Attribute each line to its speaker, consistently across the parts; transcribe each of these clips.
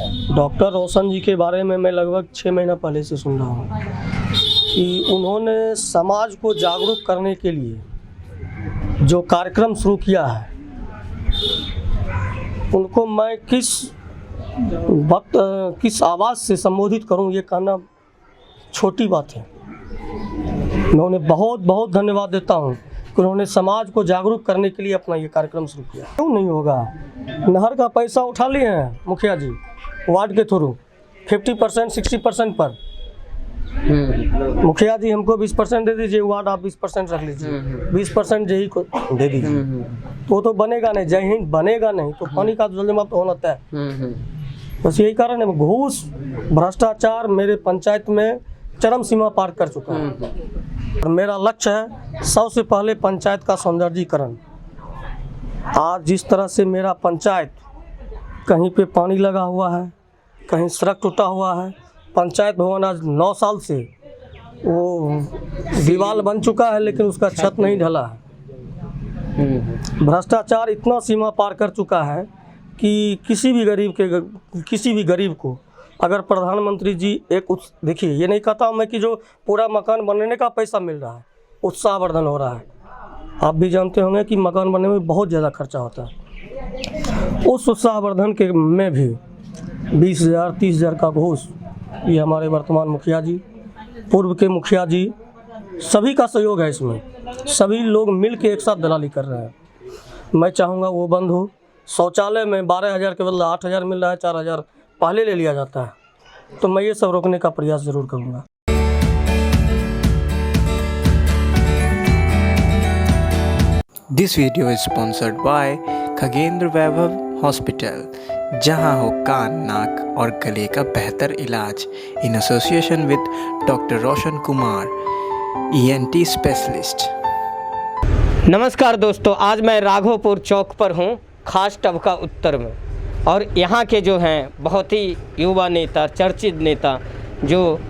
Speaker 1: लगता है?
Speaker 2: डॉक्टर रोशन जी के बारे में मैं लगभग 6 महीना पहले से सुन रहा हूँ कि उन्होंने समाज को जागरूक करने के लिए जो कार्यक्रम शुरू किया है, उनको मैं किस वक्त किस आवाज़ से संबोधित करूं, ये कहना छोटी बात है। मैं उन्हें बहुत बहुत धन्यवाद देता हूं कि उन्होंने समाज को जागरूक करने के लिए अपना ये कार्यक्रम शुरू किया। क्यों नहीं होगा? नहर का पैसा उठा लिए हैं मुखिया जी वार्ड के थ्रू 50% 60% पर। मुखिया जी हमको 20% दे दीजिए, वार्ड आप 20% रख लीजिए, 20% यही को दे दीजिए। तो बनेगा नहीं, जय हिंद बनेगा नहीं तो पानी का जल जमाव तो होना तय। बस यही कारण है। घूस भ्रष्टाचार मेरे पंचायत में चरम सीमा पार कर चुका है और मेरा लक्ष्य है सबसे पहले पंचायत का सौंदर्यीकरण। आज जिस तरह से मेरा पंचायत कहीं पे पानी लगा हुआ है, कहीं सड़क टूटा हुआ है, पंचायत भवन आज 9 साल से वो दीवार बन चुका है लेकिन उसका छत नहीं ढला है। भ्रष्टाचार इतना सीमा पार कर चुका है कि किसी भी गरीब को अगर प्रधानमंत्री जी देखिए, ये नहीं कहता मैं कि जो पूरा मकान बनने का पैसा मिल रहा है, उत्साहवर्धन हो रहा है। आप भी जानते होंगे कि मकान बनने में बहुत ज़्यादा खर्चा होता है। उस उत्साहवर्धन के में भी 20,000 30,000 का घूस, ये हमारे वर्तमान मुखिया जी, पूर्व के मुखिया जी, सभी का सहयोग है इसमें। सभी लोग मिल के एक साथ दलाली कर रहे हैं। मैं चाहूँगा वो बंद हो। शौचालय में 12,000 के बदले 8,000 मिल रहा है, 4,000 पहले ले लिया जाता है। तो मैं ये सब रोकने का प्रयास ज़रूर करूँगा।
Speaker 3: This video is sponsored by Khagendra Vaibhav hospital, जहां हो कान, नाक और गले का बेहतर इलाज, in association with doctor Roshan Kumar, ENT specialist.
Speaker 1: नमस्कार दोस्तों, आज मैं राघोपुर चौक पर हूँ, खास टबका उत्तर में। और यहाँ के जो हैं बहुत ही युवा नेता, चर्चित नेता, जो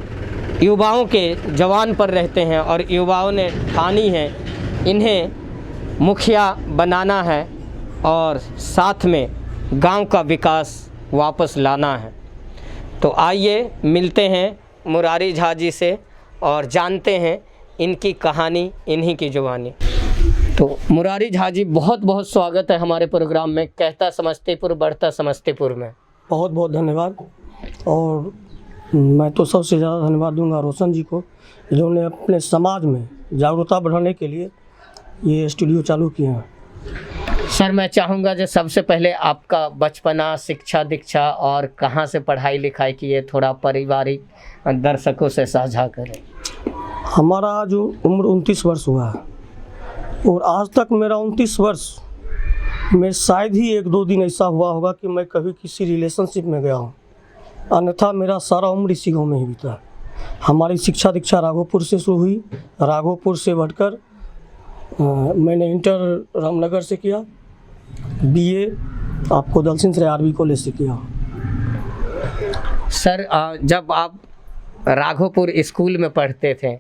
Speaker 1: युवाओं के जवान पर रहते हैं और युवाओं ने ठानी है इन्हें मुखिया बनाना है और साथ में गांव का विकास वापस लाना है। तो आइए मिलते हैं मुरारी झा जी से और जानते हैं इनकी कहानी, इन्हीं की जुबानी। तो मुरारी झा जी, बहुत बहुत स्वागत है हमारे प्रोग्राम में। कहता समस्तीपुर बढ़ता समस्तीपुर में।
Speaker 2: बहुत बहुत धन्यवाद। और मैं तो सबसे ज़्यादा धन्यवाद दूंगा रोशन जी को, जिन्होंने अपने समाज में जागरूकता बढ़ाने के लिए ये स्टूडियो चालू किया है।
Speaker 1: सर, मैं चाहूँगा जो सबसे पहले आपका बचपना, शिक्षा दीक्षा और कहाँ से पढ़ाई लिखाई की है, थोड़ा पारिवारिक दर्शकों से साझा करें।
Speaker 2: हमारा जो उम्र 29 वर्ष हुआ है और आज तक मेरा 29 वर्ष में शायद ही 1-2 दिन ऐसा हुआ होगा कि मैं कभी किसी रिलेशनशिप में गया हूँ, अन्यथा मेरा सारा उम्र इसी गाँव में ही बीता है। हमारी शिक्षा दीक्षा राघोपुर से शुरू हुई। राघोपुर से बढ़कर मैंने इंटर रामनगर से किया, BA आपको दलसिंह सराय RV कॉलेज से किया।
Speaker 1: सर, जब आप राघोपुर स्कूल में पढ़ते थे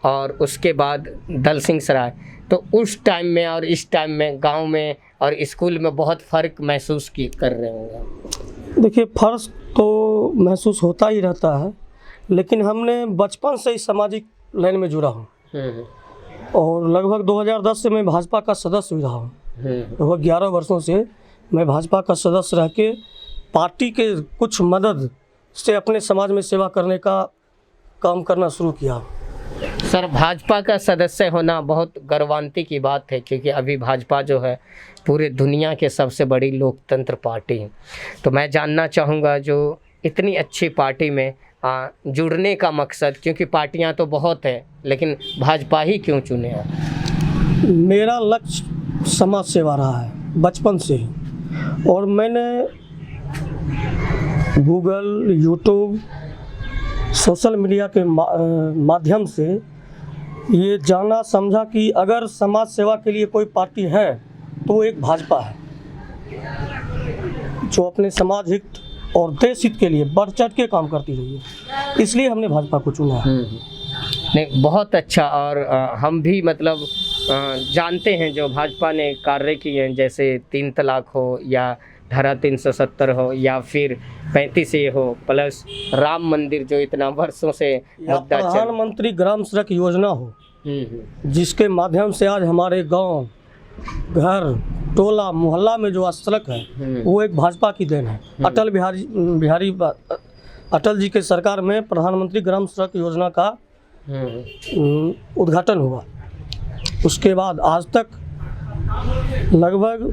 Speaker 1: और उसके बाद दलसिंह सराय, तो उस टाइम में और इस टाइम में गांव में और स्कूल में बहुत फ़र्क महसूस कर रहे होंगे।
Speaker 2: देखिए, फ़र्क तो महसूस होता ही रहता है, लेकिन हमने बचपन से ही सामाजिक लाइन में जुड़ा हूँ और लगभग 2010 से मैं भाजपा का सदस्य भी रहा हूँ। लगभग 11 वर्षों से मैं भाजपा का सदस्य रह के पार्टी के कुछ मदद से अपने समाज में सेवा करने का काम करना शुरू किया।
Speaker 1: सर, भाजपा का सदस्य होना बहुत गर्वान्वित की बात है, क्योंकि अभी भाजपा जो है पूरे दुनिया के सबसे बड़ी लोकतंत्र पार्टी है। तो मैं जानना चाहूँगा, जो इतनी अच्छी पार्टी में जुड़ने का मकसद, क्योंकि पार्टियां तो बहुत हैं, लेकिन भाजपा ही क्यों चुने आप?
Speaker 2: मेरा लक्ष्य समाज सेवा रहा है बचपन से ही, और मैंने गूगल, यूट्यूब, सोशल मीडिया के माध्यम से ये जाना समझा कि अगर समाज सेवा के लिए कोई पार्टी है तो वो एक भाजपा है, जो अपने समाज हित और देश हित के लिए बढ़ चढ़ के काम करती रही है। इसलिए हमने भाजपा को चुना है।
Speaker 1: नहीं, बहुत अच्छा। और हम भी जानते हैं जो भाजपा ने कार्य किए हैं, जैसे 3 तलाक हो या धारा 370 हो या फिर 35A हो, प्लस राम मंदिर जो इतना वर्षों से
Speaker 2: या
Speaker 1: मुद्दा चल।
Speaker 2: प्रधानमंत्री ग्राम सड़क योजना हो, जिसके माध्यम से आज हमारे गांव, घर, टोला, मोहल्ला में जो आज सड़क है वो एक भाजपा की देन है। अटल जी के सरकार में प्रधानमंत्री ग्राम सड़क योजना का उद्घाटन हुआ। उसके बाद आज तक लगभग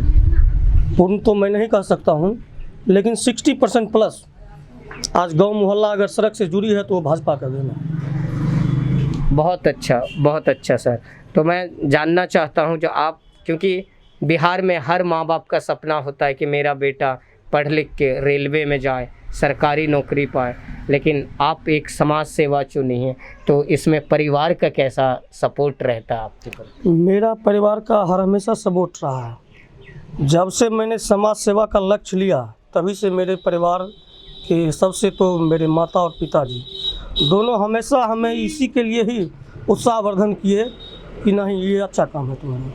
Speaker 2: पूर्ण तो मैं नहीं कह सकता हूँ, लेकिन 60% प्लस आज गांव मोहल्ला अगर सड़क से जुड़ी है तो वो भाजपा का देन है।
Speaker 1: बहुत अच्छा सर। तो मैं जानना चाहता हूँ जो आप, क्योंकि बिहार में हर माँ बाप का सपना होता है कि मेरा बेटा पढ़ लिख के रेलवे में जाए, सरकारी नौकरी पाए, लेकिन आप एक समाज सेवा चुनी है, तो इसमें परिवार का कैसा सपोर्ट रहता है आपके पर?
Speaker 2: मेरा परिवार का हर हमेशा सपोर्ट रहा है। जब से मैंने समाज सेवा का लक्ष्य लिया तभी से मेरे परिवार के सबसे तो मेरे माता और पिताजी दोनों हमेशा हमें इसी के लिए ही उत्साहवर्धन किए कि नहीं ये अच्छा काम है तुम्हारा।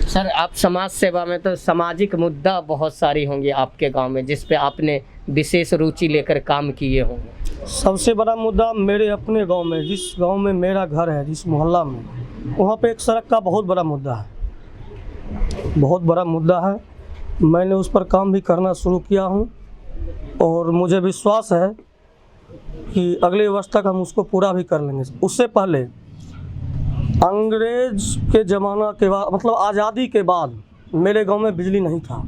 Speaker 1: सर, आप समाज सेवा में तो सामाजिक मुद्दा बहुत सारी होंगी आपके गांव में जिस पे आपने विशेष रुचि लेकर काम किए होंगे।
Speaker 2: सबसे बड़ा मुद्दा मेरे अपने गांव में, जिस गांव में मेरा घर है, जिस मोहल्ला में, वहाँ पे एक सड़क का बहुत बड़ा मुद्दा है। मैंने उस पर काम भी करना शुरू किया हूँ और मुझे विश्वास है कि अगले वर्ष तक हम उसको पूरा भी कर लेंगे। उससे पहले अंग्रेज के ज़माना के बाद, मतलब आज़ादी के बाद, मेरे गांव में बिजली नहीं था।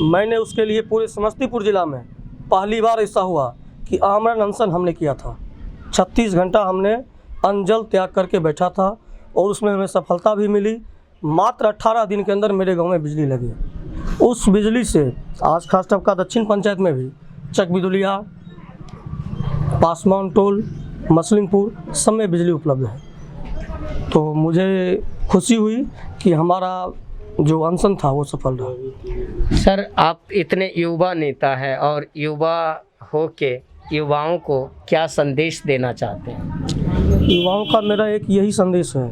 Speaker 2: मैंने उसके लिए पूरे समस्तीपुर ज़िला में पहली बार ऐसा हुआ कि आमरण अनशन हमने किया था। 36 घंटा हमने अन्न त्याग करके बैठा था और उसमें हमें सफलता भी मिली। मात्र 18 दिन के अंदर मेरे गांव में बिजली लगी। उस बिजली से आज खासटबका दक्षिण पंचायत में भी चकबिदुलिया, पासमान टोल, मसलिमपुर सब में बिजली उपलब्ध है। तो मुझे खुशी हुई कि हमारा जो अनशन था वो सफल रहा।
Speaker 1: सर, आप इतने युवा नेता हैं और युवा हो के युवाओं को क्या संदेश देना चाहते हैं?
Speaker 2: युवाओं का मेरा एक यही संदेश है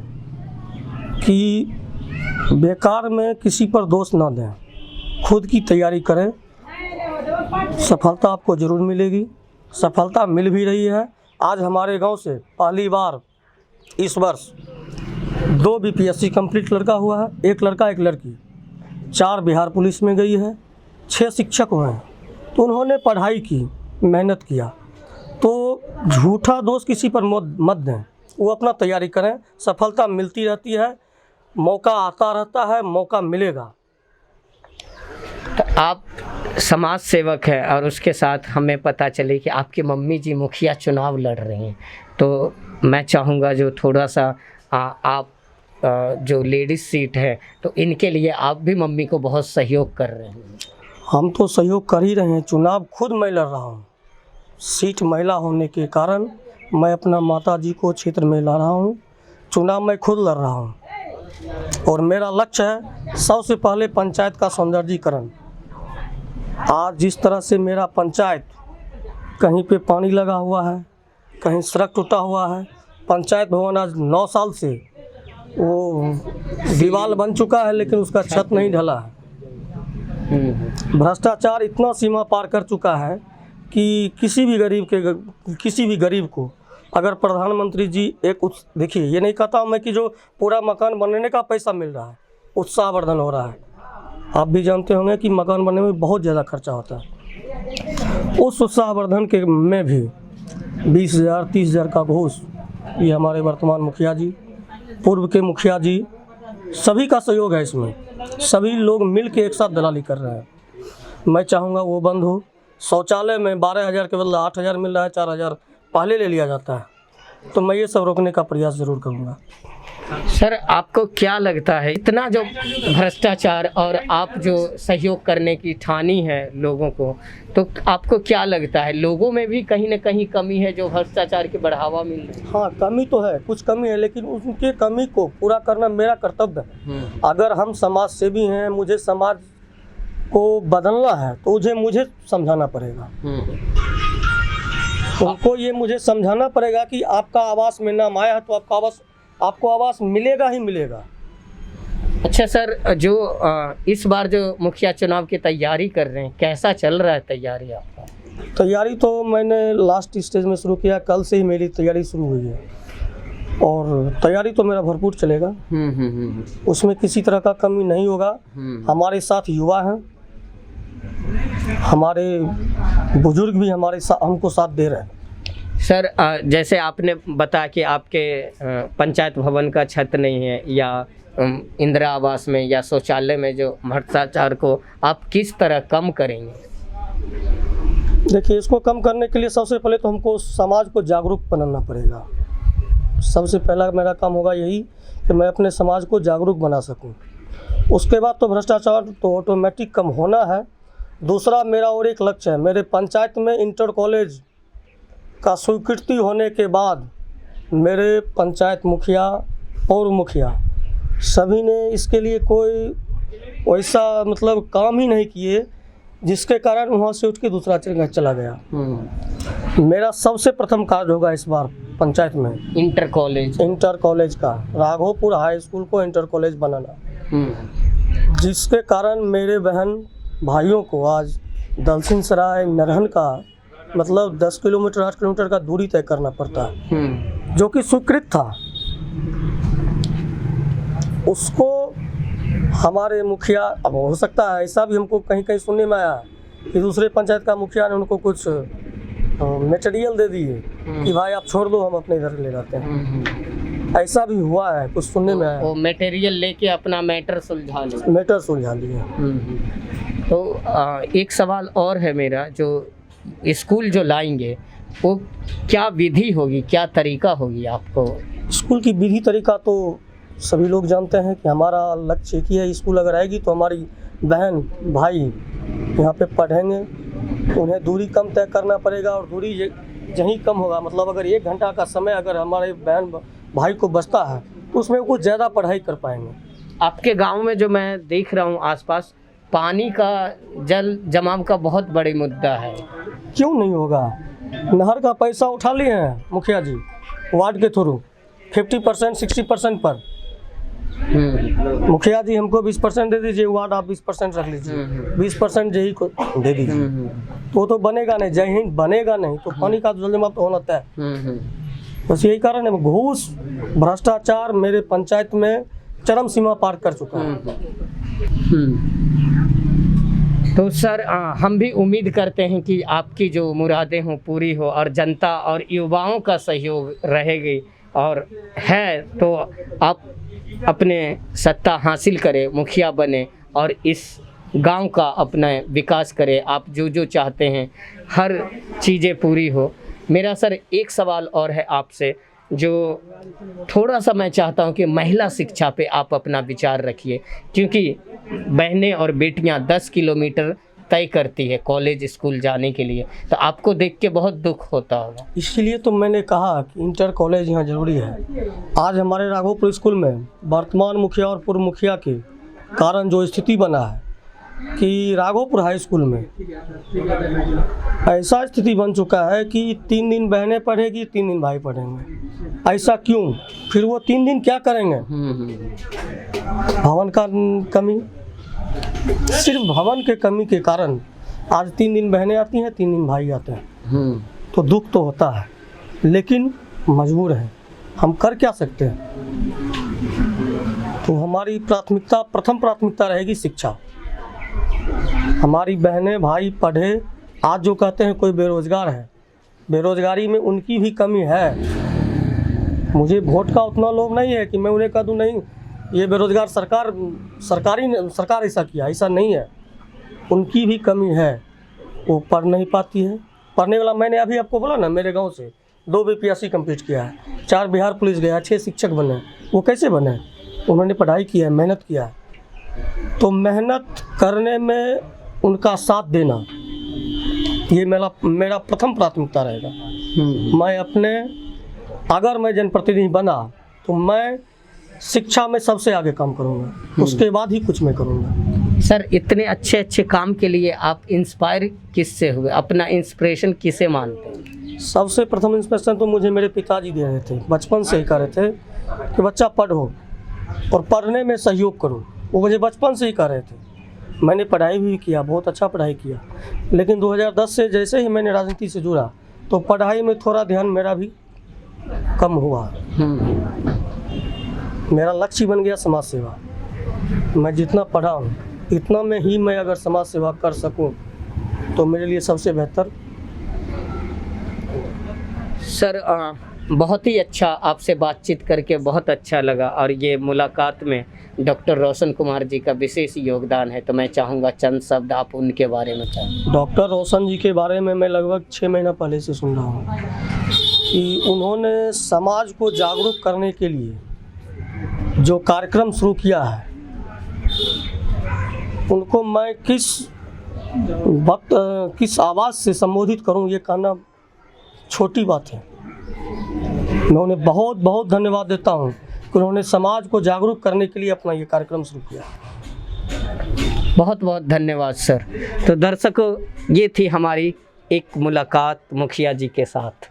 Speaker 2: कि बेकार में किसी पर दोष ना दें, खुद की तैयारी करें। सफलता आपको ज़रूर मिलेगी, सफलता मिल भी रही है। आज हमारे गांव से पहली बार इस वर्ष 2 BPSC कंप्लीट लड़का हुआ है, एक लड़का एक लड़की। 4 बिहार पुलिस में गई है, 6 शिक्षक हुए हैं। तो उन्होंने पढ़ाई की, मेहनत किया। तो झूठा दोष किसी पर मत दें, वो अपना तैयारी करें। सफलता मिलती रहती है, मौका आता रहता है, मौका मिलेगा।
Speaker 1: तो आप समाज सेवक हैं और उसके साथ हमें पता चले कि आपकी मम्मी जी मुखिया चुनाव लड़ रही हैं, तो मैं चाहूँगा जो थोड़ा सा आप जो लेडीज़ सीट है तो इनके लिए आप भी मम्मी को बहुत सहयोग कर रहे हैं।
Speaker 2: हम तो सहयोग कर ही रहे हैं। चुनाव खुद मैं लड़ रहा हूँ। सीट महिला होने के कारण मैं अपना माताजी को क्षेत्र में ला रहा हूँ। चुनाव मैं खुद लड़ रहा हूँ और मेरा लक्ष्य है सबसे पहले पंचायत का सौंदर्यीकरण। आज जिस तरह से मेरा पंचायत, कहीं पे पानी लगा हुआ है, कहीं सड़क टूटा हुआ है। पंचायत भवन आज 9 साल से वो दीवार बन चुका है लेकिन उसका छत नहीं ढला है। भ्रष्टाचार इतना सीमा पार कर चुका है कि किसी भी गरीब को अगर प्रधानमंत्री जी देखिए, ये नहीं कहता मैं कि जो पूरा मकान बनने का पैसा मिल रहा है, उत्साहवर्धन हो रहा है। आप भी जानते होंगे कि मकान बनने में बहुत ज़्यादा खर्चा होता है। उस उत्साहवर्धन के में भी 20,000 30,000 का घूस, ये हमारे वर्तमान मुखिया जी, पूर्व के मुखिया जी, सभी का सहयोग है इसमें। सभी लोग मिल के एक साथ दलाली कर रहे हैं। मैं चाहूँगा वो बंद हो। शौचालय में 12,000 के बदले 8,000 मिल रहा है, 4,000 पहले ले लिया जाता है। तो मैं ये सब रोकने का प्रयास ज़रूर करूँगा।
Speaker 1: सर, आपको क्या लगता है इतना जो भ्रष्टाचार और आप जो सहयोग करने की ठानी है लोगों को, तो आपको क्या लगता है लोगों में भी कहीं ना कहीं कमी है जो भ्रष्टाचार की बढ़ावा मिल रही है?
Speaker 2: हाँ, कमी तो है, कुछ कमी है, लेकिन उनके कमी को पूरा करना मेरा कर्तव्य है। अगर हम समाज सेवी हैं, मुझे समाज को बदलना है तो मुझे समझाना पड़ेगा। उनको ये मुझे समझाना पड़ेगा कि आपका आवास में नाम आया है तो आपको आवास मिलेगा ही मिलेगा।
Speaker 1: अच्छा सर, जो इस बार जो मुखिया चुनाव की तैयारी कर रहे हैं, कैसा चल रहा है तैयारी आपका?
Speaker 2: तैयारी तो मैंने लास्ट स्टेज में शुरू किया, कल से ही मेरी तैयारी शुरू हुई है और तैयारी तो मेरा भरपूर चलेगा। उसमें किसी तरह का कमी नहीं होगा। हमारे साथ युवा हैं, हमारे बुजुर्ग भी हमको साथ दे रहे हैं।
Speaker 1: सर, जैसे आपने बताया कि आपके पंचायत भवन का छत नहीं है या इंदिरा आवास में या शौचालय में जो भ्रष्टाचार को आप किस तरह कम करेंगे?
Speaker 2: देखिए, इसको कम करने के लिए सबसे पहले तो हमको समाज को जागरूक बनाना पड़ेगा। सबसे पहला मेरा काम होगा यही कि मैं अपने समाज को जागरूक बना सकूं। उसके बाद तो भ्रष्टाचार तो ऑटोमेटिक कम होना है। दूसरा मेरा और एक लक्ष्य है, मेरे पंचायत में इंटर कॉलेज का स्वीकृति होने के बाद मेरे पंचायत मुखिया और मुखिया सभी ने इसके लिए कोई वैसा मतलब काम ही नहीं किए, जिसके कारण वहाँ से उठ के दूसरा जगह चला गया। मेरा सबसे प्रथम कार्य होगा इस बार पंचायत में इंटर कॉलेज का, राघोपुर हाई स्कूल को इंटर कॉलेज बनाना, जिसके कारण मेरे बहन भाइयों को आज दलसिंह सराय नरहन का मतलब 10 किलोमीटर 8 किलोमीटर का दूरी तय करना पड़ता है, जो कि स्वीकृत था। उसको हमारे मुखिया, अब हो सकता है ऐसा भी हमको कहीं कहीं सुनने में आया कि दूसरे पंचायत का मुखिया ने उनको कुछ मटेरियल दे दिए कि भाई आप छोड़ दो, हम अपने इधर ले जाते हैं। ऐसा भी हुआ है, कुछ सुनने में आया।
Speaker 1: वो मटेरियल लेके अपना मैटर सुलझा लिए। तो एक सवाल और है मेरा, जो स्कूल जो लाएंगे वो क्या विधि होगी, क्या तरीका होगी? आपको
Speaker 2: स्कूल की विधि तरीका तो सभी लोग जानते हैं कि हमारा लक्ष्य एक ही है। स्कूल अगर आएगी तो हमारी बहन भाई यहाँ पे पढ़ेंगे, उन्हें दूरी कम तय करना पड़ेगा और दूरी यहीं कम होगा। मतलब अगर 1 घंटा का समय अगर हमारे बहन भाई को बचता है तो उसमें कुछ ज़्यादा पढ़ाई कर पाएंगे।
Speaker 1: आपके गांव में जो मैं देख रहा हूँ आसपास, पानी का जल जमाव का बहुत बड़ी मुद्दा है।
Speaker 2: क्यों नहीं होगा? नहर का पैसा उठा लिए हैं मुखिया जी वार्ड के थ्रू 50% 60% पर। मुखिया जी हमको 20% दे दीजिए, वार्ड आप 20% रख लीजिए, 20% जही को दे दीजिए। तो वो तो बनेगा नहीं, जही बनेगा नहीं तो पानी का जल जमाव तो होना तय। बस यही कारण है, घूस भ्रष्टाचार मेरे पंचायत में चरम सीमा पार कर चुका है।
Speaker 1: तो सर, हम भी उम्मीद करते हैं कि आपकी जो मुरादें हों पूरी हो और जनता और युवाओं का सहयोग रहेगी और है तो आप अपने सत्ता हासिल करें, मुखिया बने और इस गांव का अपना विकास करें। आप जो जो चाहते हैं हर चीज़ें पूरी हो। मेरा सर एक सवाल और है आपसे, जो थोड़ा सा मैं चाहता हूं कि महिला शिक्षा पे आप अपना विचार रखिए, क्योंकि बहनें और बेटियां 10 किलोमीटर तय करती है कॉलेज स्कूल जाने के लिए, तो आपको देख के बहुत दुख होता होगा।
Speaker 2: इसलिए तो मैंने कहा कि इंटर कॉलेज यहाँ जरूरी है। आज हमारे राघोपुर स्कूल में वर्तमान मुखिया और पूर्व मुखिया के कारण जो स्थिति बना है कि राघोपुर हाई स्कूल में ऐसा स्थिति बन चुका है कि 3 दिन बहनें पढ़ेगी, 3 दिन भाई पढ़ेंगे। ऐसा क्यों? फिर वो 3 दिन क्या करेंगे? भवन का कमी, सिर्फ भवन के कमी के कारण आज 3 दिन बहनें आती हैं, 3 दिन भाई आते हैं। तो दुख तो होता है, लेकिन मजबूर है, हम कर क्या सकते हैं? तो हमारी प्राथमिकता, प्रथम प्राथमिकता रहेगी शिक्षा। हमारी बहनें भाई पढ़े। आज जो कहते हैं कोई बेरोजगार है, बेरोजगारी में उनकी भी कमी है। मुझे वोट का उतना लोभ नहीं है कि मैं उन्हें कह दूं नहीं ये बेरोजगार सरकार ऐसा किया, ऐसा नहीं है। उनकी भी कमी है, वो पढ़ नहीं पाती है। पढ़ने वाला मैंने अभी आपको बोला ना, मेरे गांव से 2 BPSC कंप्लीट किया है, 4 बिहार पुलिस गया, 6 शिक्षक बने। वो कैसे बने? उन्होंने पढ़ाई किया है, मेहनत किया है। तो मेहनत करने में उनका साथ देना ये मेरा प्रथम प्राथमिकता रहेगा। अगर मैं जनप्रतिनिधि बना तो मैं शिक्षा में सबसे आगे काम करूंगा, उसके बाद ही कुछ मैं करूंगा।
Speaker 1: सर, इतने अच्छे अच्छे काम के लिए आप इंस्पायर किससे हुए? अपना इंस्पिरेशन किसे मानते हैं?
Speaker 2: सबसे प्रथम इंस्पिरेशन तो मुझे मेरे पिताजी दे रहे थे, बचपन से ही कह रहे थे कि बच्चा पढ़ो, और पढ़ने में सहयोग करूं। वो मुझे बचपन से ही कह रहे थे। मैंने पढ़ाई भी किया, बहुत अच्छा पढ़ाई किया, लेकिन 2010 से जैसे ही मैंने राजनीति से जुड़ा तो पढ़ाई में थोड़ा ध्यान मेरा भी कम हुआ। मेरा लक्ष्य बन गया समाज सेवा। मैं जितना पढ़ा हूँ इतना में ही मैं अगर समाज सेवा कर सकूँ तो मेरे लिए सबसे बेहतर।
Speaker 1: सर बहुत ही अच्छा, आपसे बातचीत करके बहुत अच्छा लगा और ये मुलाकात में डॉक्टर रोशन कुमार जी का विशेष योगदान है, तो मैं चाहूँगा चंद शब्द आप उनके बारे में कहें।
Speaker 2: डॉक्टर रोशन जी के बारे में मैं लगभग 6 महीना पहले से सुन रहा हूँ कि उन्होंने समाज को जागरूक करने के लिए जो कार्यक्रम शुरू किया है, उनको मैं किस आवाज़ से संबोधित करूं ये कहना छोटी बात है। मैं उन्हें बहुत बहुत धन्यवाद देता हूं कि उन्होंने समाज को जागरूक करने के लिए अपना ये कार्यक्रम शुरू किया।
Speaker 1: बहुत बहुत धन्यवाद सर। तो दर्शकों, ये थी हमारी एक मुलाकात मुखिया जी के साथ।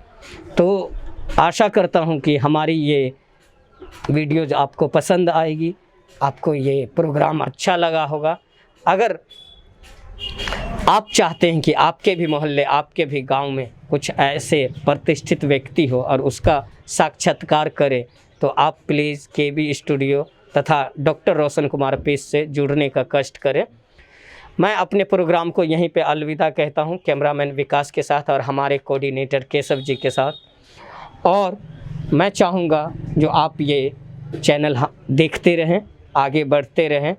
Speaker 1: तो आशा करता हूं कि हमारी ये वीडियोज आपको पसंद आएगी, आपको ये प्रोग्राम अच्छा लगा होगा। अगर आप चाहते हैं कि आपके भी मोहल्ले, आपके भी गांव में कुछ ऐसे प्रतिष्ठित व्यक्ति हो और उसका साक्षात्कार करें, तो आप प्लीज़ KB स्टूडियो तथा डॉक्टर रोशन कुमार पेज से जुड़ने का कष्ट करें। मैं अपने प्रोग्राम को यहीं पे अलविदा कहता हूं, कैमरामैन विकास के साथ और हमारे कोऑर्डिनेटर केशव जी के साथ। और मैं चाहूँगा जो आप ये चैनल देखते रहें, आगे बढ़ते रहें।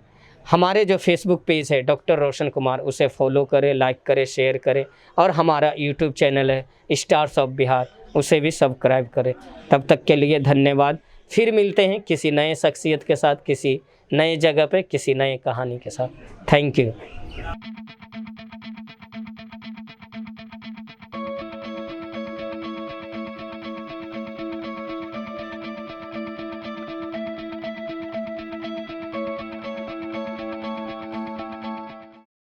Speaker 1: हमारे जो फेसबुक पेज है डॉक्टर रोशन कुमार, उसे फॉलो करें, लाइक करें, शेयर करें, और हमारा यूट्यूब चैनल है स्टार्स ऑफ बिहार, उसे भी सब्सक्राइब करें। तब तक के लिए धन्यवाद। फिर मिलते हैं किसी नए शख्सियत के साथ, किसी नए जगह पे, किसी नए कहानी के साथ। Thank you.